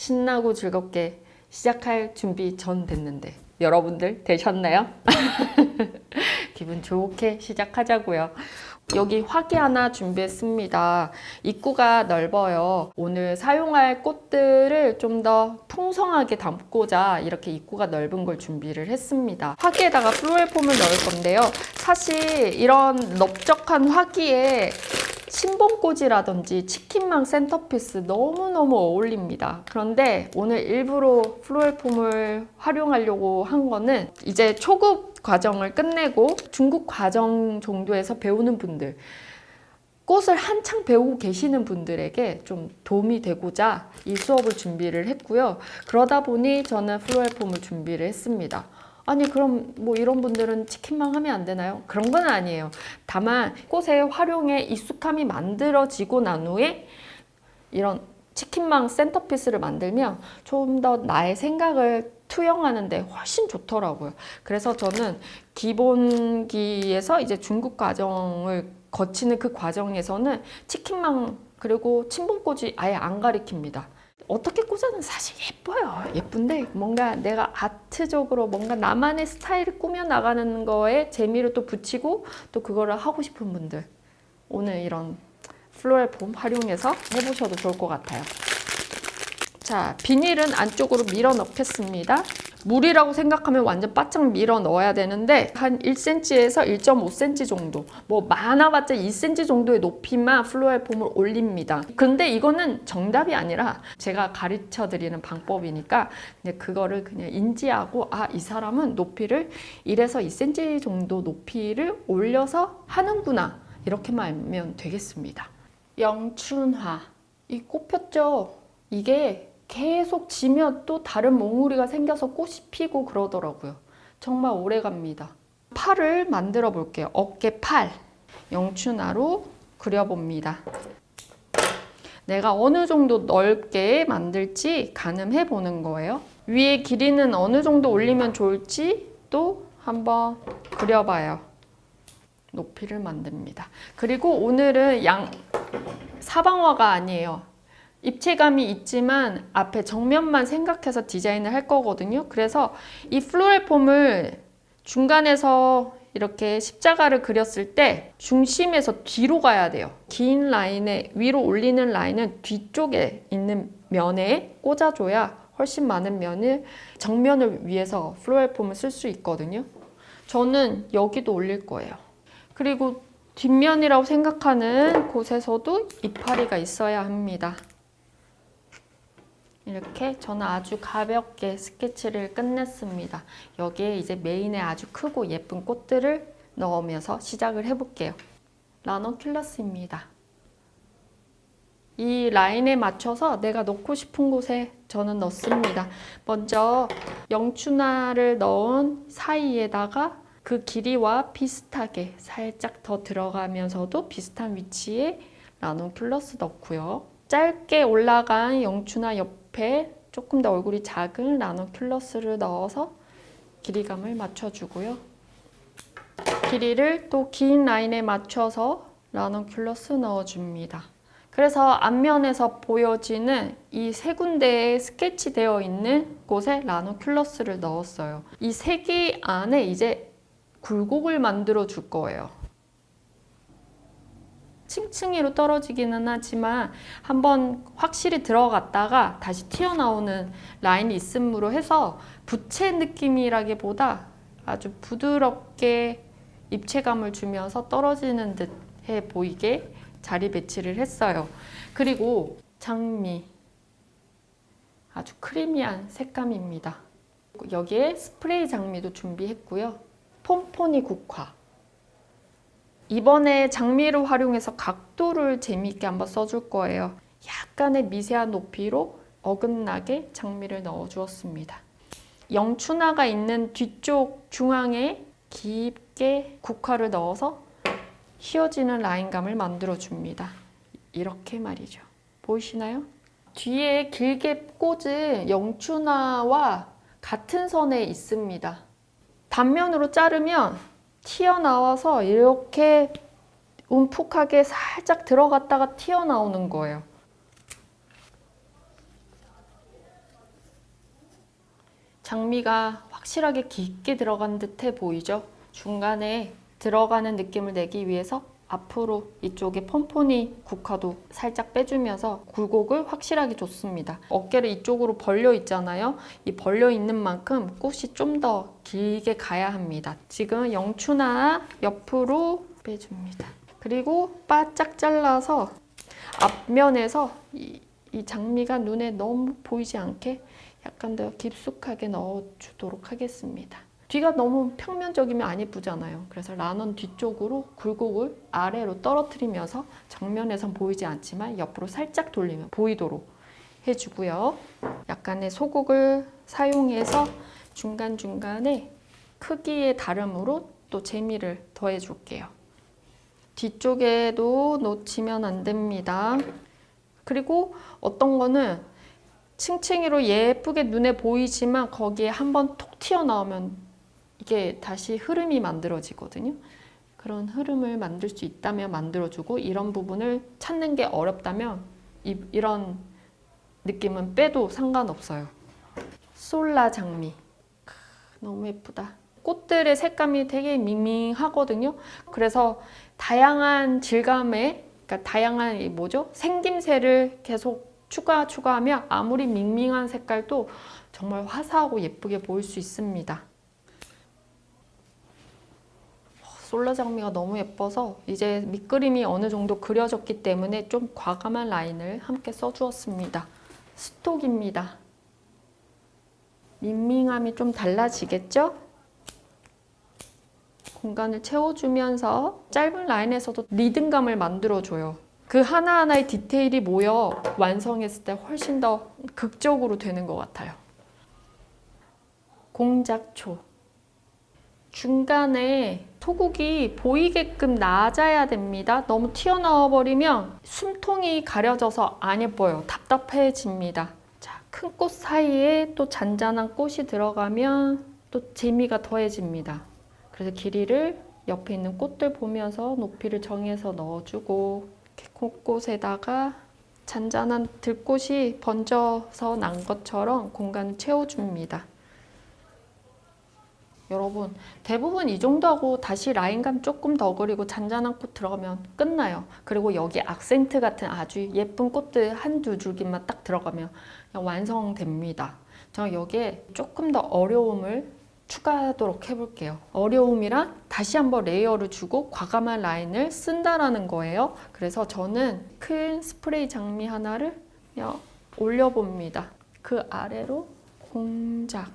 신나고 즐겁게 시작할 준비 전 됐는데 여러분들 되셨나요? 기분 좋게 시작하자고요. 여기 화기 하나 준비했습니다. 입구가 넓어요. 오늘 사용할 꽃들을 좀 더 풍성하게 담고자 이렇게 입구가 넓은 걸 준비를 했습니다. 화기에다가 플로럴폼을 넣을 건데요. 사실 이런 넓적한 화기에 신봉꽂이라든지 치킨망 센터피스 너무너무 어울립니다. 그런데 오늘 일부러 플로럴폼을 활용하려고 한 거는 이제 초급 과정을 끝내고 중급 과정 정도에서 배우는 분들, 꽃을 한창 배우고 계시는 분들에게 좀 도움이 되고자 이 수업을 준비를 했고요. 그러다 보니 저는 플로럴폼을 준비를 했습니다. 아니 그럼 뭐 이런 분들은 치킨망 하면 안 되나요? 그런 건 아니에요. 다만 꽃의 활용에 익숙함이 만들어지고 난 후에 이런 치킨망 센터피스를 만들면 좀 더 나의 생각을 투영하는데 훨씬 좋더라고요. 그래서 저는 기본기에서 이제 중급 과정을 거치는 그 과정에서는 치킨망 그리고 침봉꽂이 아예 안 가리킵니다. 어떻게 꽂아는 사실 예뻐요. 예쁜데 뭔가 내가 아트적으로 뭔가 나만의 스타일을 꾸며 나가는 거에 재미를 또 붙이고 또 그거를 하고 싶은 분들 오늘 이런 플로럴폼 활용해서 해보셔도 좋을 것 같아요. 자, 비닐은 안쪽으로 밀어 넣겠습니다. 물이라고 생각하면 완전 바짝 밀어 넣어야 되는데 한 1cm에서 1.5cm 정도, 뭐 많아봤자 2cm 정도의 높이만 플로럴폼을 올립니다. 근데 이거는 정답이 아니라 제가 가르쳐 드리는 방법이니까 이제 그거를 그냥 인지하고 아, 이 사람은 높이를 1에서 2cm 정도 높이를 올려서 하는구나 이렇게만 알면 되겠습니다. 영춘화, 이 꽃 폈죠? 이게 계속 지면 또 다른 몽우리가 생겨서 꽃이 피고 그러더라고요. 정말 오래 갑니다. 팔을 만들어 볼게요. 어깨 팔. 영춘화로 그려봅니다. 내가 어느 정도 넓게 만들지 가늠해 보는 거예요. 위에 길이는 어느 정도 올리면 좋을지 또 한번 그려봐요. 높이를 만듭니다. 그리고 오늘은 사방화가 아니에요. 입체감이 있지만 앞에 정면만 생각해서 디자인을 할 거거든요. 그래서 이 플로럴폼을 중간에서 이렇게 십자가를 그렸을 때 중심에서 뒤로 가야 돼요. 긴 라인에 위로 올리는 라인은 뒤쪽에 있는 면에 꽂아줘야 훨씬 많은 면을 정면을 위해서 플로럴폼을 쓸 수 있거든요. 저는 여기도 올릴 거예요. 그리고 뒷면이라고 생각하는 곳에서도 이파리가 있어야 합니다. 이렇게 저는 아주 가볍게 스케치를 끝냈습니다. 여기에 이제 메인에 아주 크고 예쁜 꽃들을 넣으면서 시작을 해볼게요. 라너큘러스입니다. 이 라인에 맞춰서 내가 넣고 싶은 곳에 저는 넣습니다. 먼저 영춘화를 넣은 사이에다가 그 길이와 비슷하게 살짝 더 들어가면서도 비슷한 위치에 라너큘러스 넣고요. 짧게 올라간 영춘화 옆에 조금 더 얼굴이 작은 라너큘러스를 넣어서 길이감을 맞춰주고요. 길이를 또 긴 라인에 맞춰서 라너큘러스 넣어줍니다. 그래서 앞면에서 보여지는 이 세 군데에 스케치되어 있는 곳에 라너큘러스를 넣었어요. 이 세 개 안에 이제 굴곡을 만들어 줄 거예요. 층층이로 떨어지기는 하지만 한번 확실히 들어갔다가 다시 튀어나오는 라인이 있음으로 해서 부채 느낌이라기보다 아주 부드럽게 입체감을 주면서 떨어지는 듯해 보이게 자리 배치를 했어요. 그리고 장미, 아주 크리미한 색감입니다. 여기에 스프레이 장미도 준비했고요. 폼포니 국화. 이번에 장미를 활용해서 각도를 재미있게 한번 써줄 거예요. 약간의 미세한 높이로 어긋나게 장미를 넣어 주었습니다. 영춘화가 있는 뒤쪽 중앙에 깊게 국화를 넣어서 휘어지는 라인감을 만들어 줍니다. 이렇게 말이죠. 보이시나요? 뒤에 길게 꽂은 영춘화와 같은 선에 있습니다. 단면으로 자르면 튀어나와서 이렇게 움푹하게 살짝 들어갔다가 튀어나오는 거예요. 장미가 확실하게 깊게 들어간 듯해 보이죠? 중간에 들어가는 느낌을 내기 위해서 앞으로 이쪽에 폼포니 국화도 살짝 빼주면서 굴곡을 확실하게 줬습니다. 어깨를 이쪽으로 벌려 있잖아요. 이 벌려 있는 만큼 꽃이 좀 더 길게 가야 합니다. 지금 영추나 옆으로 빼줍니다. 그리고 바짝 잘라서 앞면에서 이 장미가 눈에 너무 보이지 않게 약간 더 깊숙하게 넣어주도록 하겠습니다. 뒤가 너무 평면적이면 안 예쁘잖아요. 그래서 란원 뒤쪽으로 굴곡을 아래로 떨어뜨리면서 정면에선 보이지 않지만 옆으로 살짝 돌리면 보이도록 해주고요. 약간의 소국을 사용해서 중간중간에 크기의 다름으로 또 재미를 더해줄게요. 뒤쪽에도 놓치면 안 됩니다. 그리고 어떤 거는 층층이로 예쁘게 눈에 보이지만 거기에 한번 톡 튀어나오면 이게 다시 흐름이 만들어지거든요. 그런 흐름을 만들 수 있다면 만들어주고, 이런 부분을 찾는 게 어렵다면 이런 느낌은 빼도 상관없어요. 솔라 장미 너무 예쁘다. 꽃들의 색감이 되게 밍밍하거든요. 그래서 다양한 질감의, 그러니까 다양한 생김새를 계속 추가하면 아무리 밍밍한 색깔도 정말 화사하고 예쁘게 보일 수 있습니다. 솔라 장미가 너무 예뻐서 이제 밑그림이 어느 정도 그려졌기 때문에 좀 과감한 라인을 함께 써주었습니다. 스톡입니다. 밍밍함이 좀 달라지겠죠? 공간을 채워주면서 짧은 라인에서도 리듬감을 만들어줘요. 그 하나하나의 디테일이 모여 완성했을 때 훨씬 더 극적으로 되는 것 같아요. 공작초. 중간에 소국이 보이게끔 낮아야 됩니다. 너무 튀어나와 버리면 숨통이 가려져서 안 예뻐요. 답답해집니다. 자, 큰 꽃 사이에 또 잔잔한 꽃이 들어가면 또 재미가 더해집니다. 그래서 길이를 옆에 있는 꽃들 보면서 높이를 정해서 넣어주고, 이렇게 곳곳에다가 잔잔한 들꽃이 번져서 난 것처럼 공간을 채워줍니다. 여러분, 대부분 이 정도 하고 다시 라인감 조금 더 그리고 잔잔한 꽃 들어가면 끝나요. 그리고 여기 악센트 같은 아주 예쁜 꽃들 한두 줄기만 딱 들어가면 그냥 완성됩니다. 저는 여기에 조금 더 어려움을 추가하도록 해볼게요. 어려움이란 다시 한번 레이어를 주고 과감한 라인을 쓴다라는 거예요. 그래서 저는 큰 스프레이 장미 하나를 그냥 올려봅니다. 그 아래로 공작.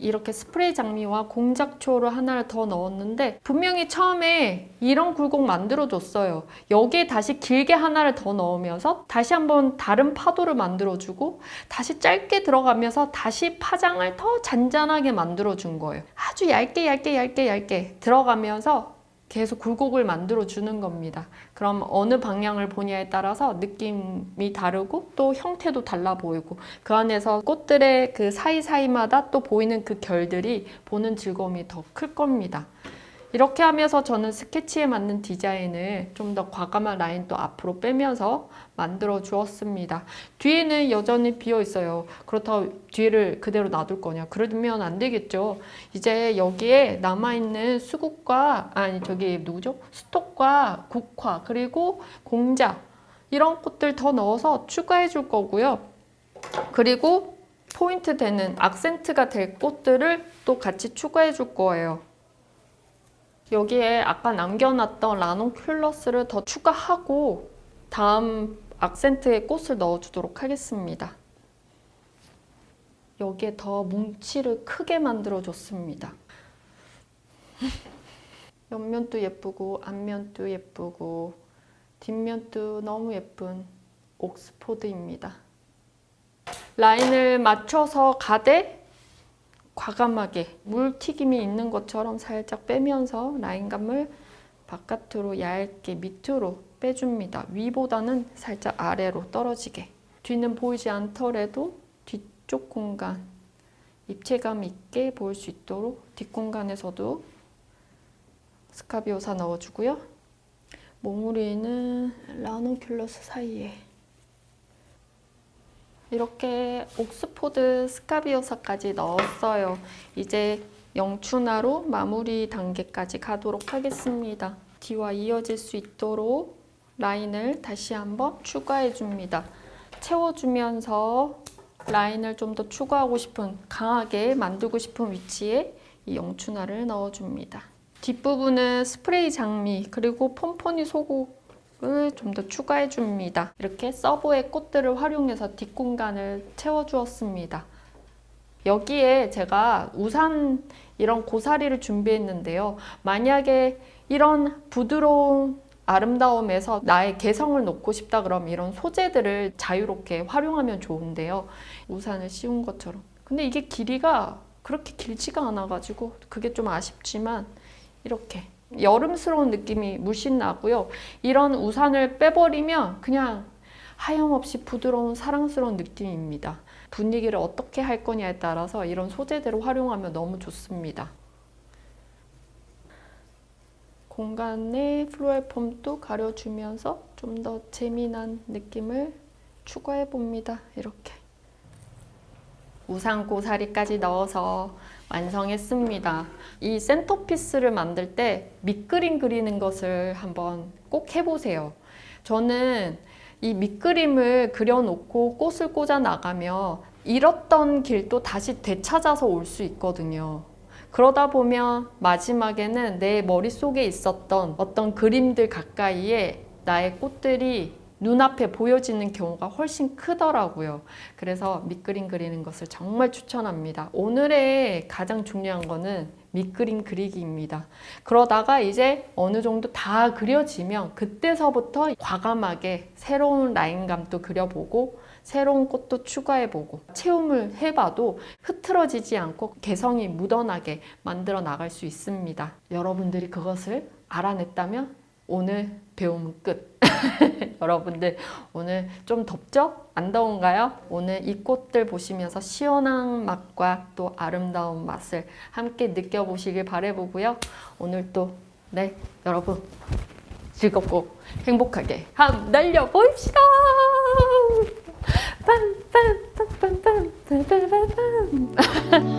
이렇게 스프레이 장미와 공작초를 하나를 더 넣었는데 분명히 처음에 이런 굴곡 만들어줬어요. 여기에 다시 길게 하나를 더 넣으면서 다시 한번 다른 파도를 만들어주고 다시 짧게 들어가면서 다시 파장을 더 잔잔하게 만들어준 거예요. 아주 얇게 들어가면서 계속 굴곡을 만들어주는 겁니다. 그럼 어느 방향을 보냐에 따라서 느낌이 다르고 또 형태도 달라 보이고 그 안에서 꽃들의 그 사이사이마다 또 보이는 그 결들이 보는 즐거움이 더 클 겁니다. 이렇게 하면서 저는 스케치에 맞는 디자인을 좀 더 과감한 라인도 앞으로 빼면서 만들어 주었습니다. 뒤에는 여전히 비어 있어요. 그렇다고 뒤를 그대로 놔둘 거냐? 그러면 안 되겠죠. 이제 여기에 남아있는 수국과, 스톡과 국화, 그리고 공작, 이런 꽃들 더 넣어서 추가해 줄 거고요. 그리고 포인트 되는 악센트가 될 꽃들을 또 같이 추가해 줄 거예요. 여기에 아까 남겨놨던 라논큘러스를 더 추가하고 다음 악센트에 꽃을 넣어주도록 하겠습니다. 여기에 더 뭉치를 크게 만들어줬습니다. 옆면도 예쁘고 앞면도 예쁘고 뒷면도 너무 예쁜 옥스포드입니다. 라인을 맞춰서 가되 과감하게 물튀김이 있는 것처럼 살짝 빼면서 라인감을 바깥으로 얇게 밑으로 빼줍니다. 위보다는 살짝 아래로 떨어지게. 뒤는 보이지 않더라도 뒤쪽 공간 입체감 있게 보일 수 있도록 뒷공간에서도 스카비오사 넣어주고요. 몽우리는 라논큘러스 사이에 이렇게 옥스포드 스카비오사까지 넣었어요. 이제 영춘화로 마무리 단계까지 가도록 하겠습니다. 뒤와 이어질 수 있도록 라인을 다시 한번 추가해 줍니다. 채워주면서 라인을 좀 더 추가하고 싶은, 강하게 만들고 싶은 위치에 이 영춘화를 넣어줍니다. 뒷부분은 스프레이 장미 그리고 폼포니 소국을 좀 더 추가해 줍니다. 이렇게 서브의 꽃들을 활용해서 뒷공간을 채워주었습니다. 여기에 제가 우산 이런 고사리를 준비했는데요. 만약에 이런 부드러운 아름다움에서 나의 개성을 놓고 싶다 그러면 이런 소재들을 자유롭게 활용하면 좋은데요. 우산을 씌운 것처럼. 근데 이게 길이가 그렇게 길지가 않아가지고 그게 좀 아쉽지만 이렇게 여름스러운 느낌이 물씬 나고요. 이런 우산을 빼버리면 그냥 하염없이 부드러운 사랑스러운 느낌입니다. 분위기를 어떻게 할 거냐에 따라서 이런 소재들을 활용하면 너무 좋습니다. 공간에 플로럴 폼도 가려주면서 좀 더 재미난 느낌을 추가해 봅니다. 이렇게 우산 고사리까지 넣어서 완성했습니다. 이 센터피스를 만들 때 밑그림 그리는 것을 한번 꼭 해보세요. 저는 이 밑그림을 그려놓고 꽃을 꽂아 나가면 잃었던 길도 다시 되찾아서 올 수 있거든요. 그러다 보면 마지막에는 내 머릿속에 있었던 어떤 그림들 가까이에 나의 꽃들이 눈앞에 보여지는 경우가 훨씬 크더라고요. 그래서 밑그림 그리는 것을 정말 추천합니다. 오늘의 가장 중요한 거는 밑그림 그리기입니다. 그러다가 이제 어느 정도 다 그려지면 그때서부터 과감하게 새로운 라인감도 그려보고 새로운 꽃도 추가해보고 체험을 해봐도 흐트러지지 않고 개성이 묻어나게 만들어 나갈 수 있습니다. 여러분들이 그것을 알아냈다면 오늘 배움 끝. 여러분들 오늘 좀 덥죠? 안 더운가요? 오늘 이 꽃들 보시면서 시원한 맛과 또 아름다운 맛을 함께 느껴보시길 바라보고요. 오늘 또 여러분 즐겁고 행복하게 한번 날려보입시다. 빰빰빰빰빰빰빰빰